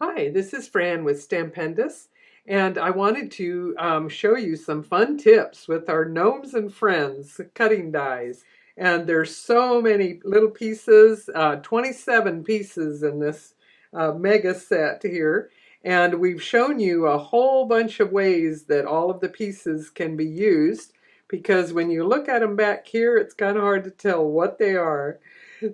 Hi, this is Fran with Stampendous, and I wanted to show you some fun tips with our Gnomes and Friends cutting dies. And there's so many little pieces, 27 pieces in this mega set here. And we've shown you a whole bunch of ways that all of the pieces can be used because when you look at them back here, it's kind of hard to tell what they are.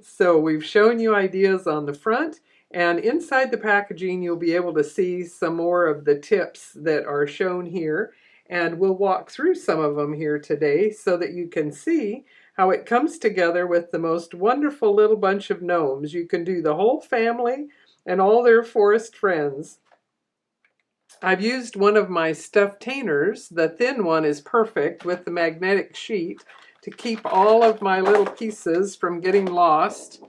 So we've shown you ideas on the front. And inside the packaging, you'll be able to see some more of the tips that are shown here. And we'll walk through some of them here today so that you can see how it comes together with the most wonderful little bunch of gnomes. You can do the whole family and all their forest friends. I've used one of my stuffed Tainers. The thin one is perfect with the magnetic sheet to keep all of my little pieces from getting lost.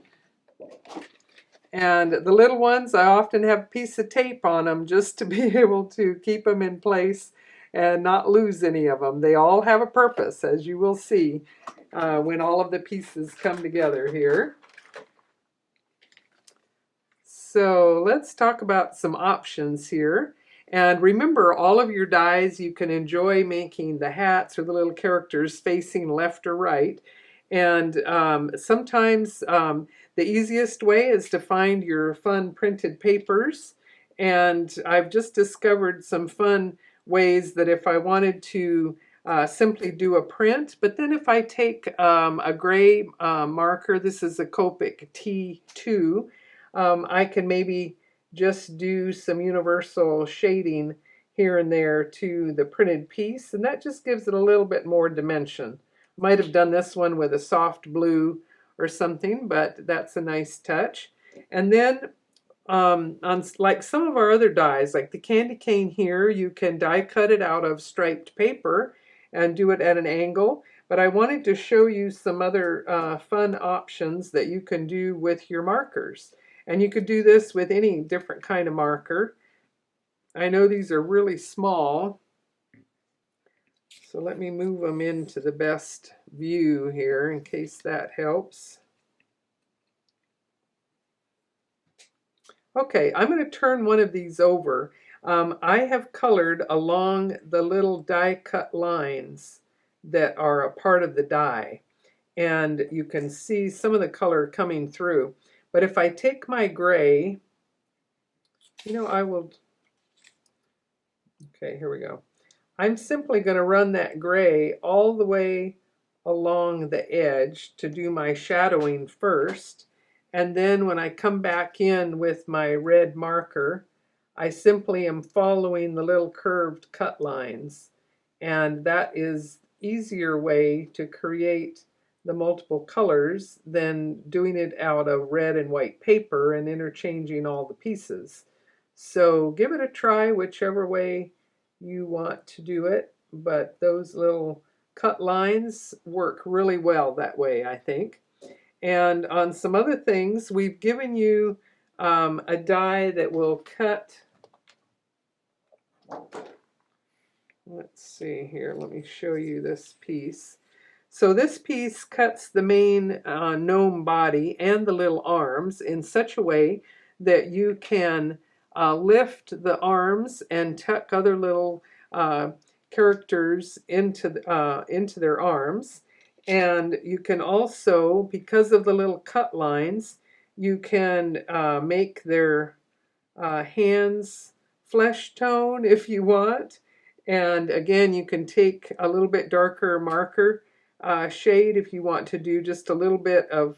And the little ones, I often have a piece of tape on them just to be able to keep them in place and not lose any of them. They all have a purpose, as you will see when all of the pieces come together here. So let's talk about some options here. And remember, all of your dies, you can enjoy making the hats or the little characters facing left or right. And sometimes the easiest way is to find your fun printed papers. And I've just discovered some fun ways that if I wanted to simply do a print, but then if I take a gray marker, this is a Copic T2, I can maybe just do some universal shading here and there to the printed piece, and that just gives it a little bit more dimension. Might have done this one with a soft blue or something, but that's a nice touch. And then on like some of our other dies, like the candy cane here, you can die cut it out of striped paper and do it at an angle. But I wanted to show you some other fun options that you can do with your markers. And you could do this with any different kind of marker. I know these are really small, so let me move them into the best view here in case that helps. Okay, I'm going to turn one of these over. I have colored along the little die cut lines that are a part of the die, and you can see some of the color coming through. But if I take my gray, I will, okay, here we go. I'm simply going to run that gray all the way along the edge to do my shadowing first. And then when I come back in with my red marker, I simply am following the little curved cut lines. And that is easier way to create the multiple colors than doing it out of red and white paper and interchanging all the pieces. So give it a try whichever way you want to do it, but those little cut lines work really well that way, I think. And on some other things, we've given you a die that will cut. Let's see here, let me show you this piece. So this piece cuts the main gnome body and the little arms in such a way that you can lift the arms and tuck other little characters into their arms. And you can also, because of the little cut lines, you can make their hands flesh tone if you want. And again, you can take a little bit darker marker shade if you want to do just a little bit of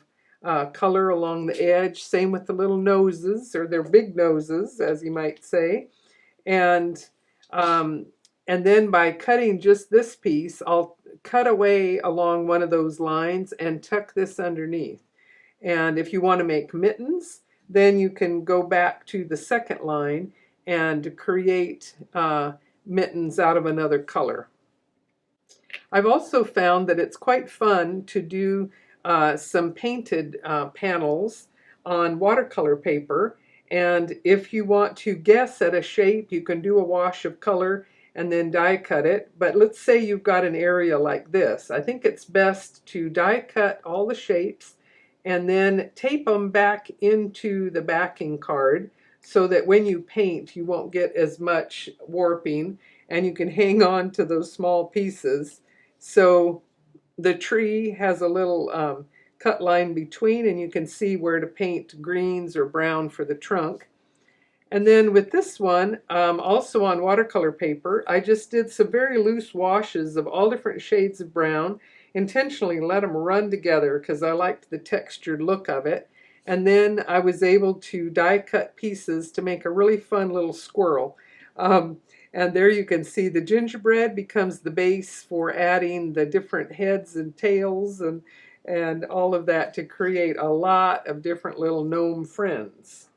color along the edge. Same with the little noses, or their big noses, as you might say. And um, and then by cutting just this piece, I'll cut away along one of those lines and tuck this underneath. And if you want to make mittens, then you can go back to the second line and create mittens out of another color. I've also found that it's quite fun to do some painted panels on watercolor paper. And if you want to guess at a shape, you can do a wash of color and then die cut it. But let's say you've got an area like this. I think it's best to die cut all the shapes and then tape them back into the backing card so that when you paint, you won't get as much warping and you can hang on to those small pieces. So the tree has a little cut line between, and you can see where to paint greens or brown for the trunk. And then with this one, also on watercolor paper, I just did some very loose washes of all different shades of brown, intentionally let them run together because I liked the textured look of it. And then I was able to die cut pieces to make a really fun little squirrel. And there you can see the gingerbread becomes the base for adding the different heads and tails and all of that to create a lot of different little gnome friends.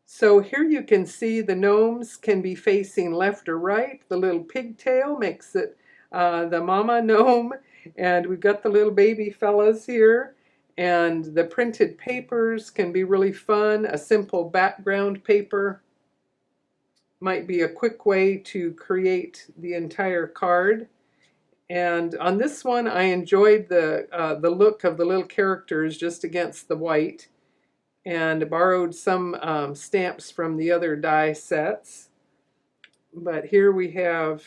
So here you can see the gnomes can be facing left or right. The little pigtail makes it the mama gnome, and we've got the little baby fellas here. And the printed papers can be really fun. A simple background paper might be a quick way to create the entire card. And on this one, I enjoyed the look of the little characters just against the white, and borrowed some stamps from the other die sets. But here we have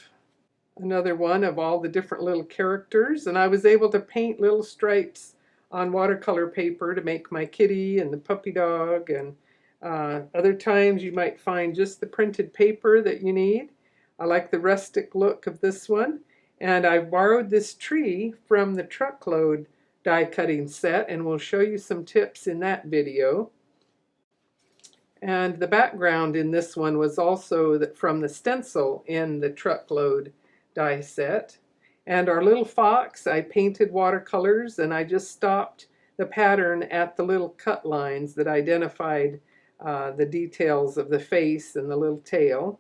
another one of all the different little characters, and I was able to paint little stripes on watercolor paper to make my kitty and the puppy dog, and other times you might find just the printed paper that you need. I like the rustic look of this one, and I've borrowed this tree from the truckload die cutting set, and we'll show you some tips in that video. And the background in this one was also from the stencil in the truckload die set. And our little fox, I painted watercolors, and I just stopped the pattern at the little cut lines that identified the details of the face and the little tail.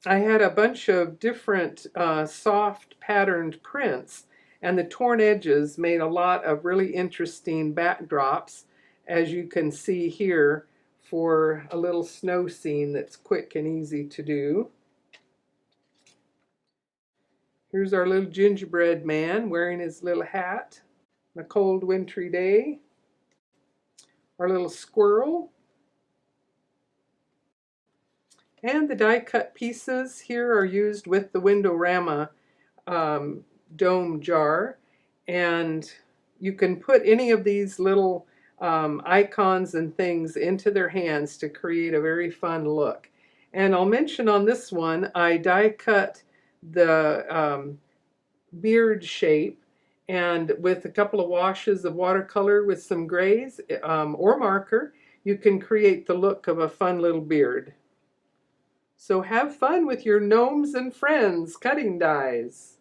I had a bunch of different soft patterned prints, and the torn edges made a lot of really interesting backdrops, as you can see here, for a little snow scene that's quick and easy to do. Here's our little gingerbread man wearing his little hat on a cold wintry day. Our little squirrel. And the die cut pieces here are used with the Windorama dome jar, and you can put any of these little icons and things into their hands to create a very fun look. And I'll mention on this one, I die cut the beard shape, and with a couple of washes of watercolor with some grays or marker, you can create the look of a fun little beard. So have fun with your gnomes and friends cutting dies.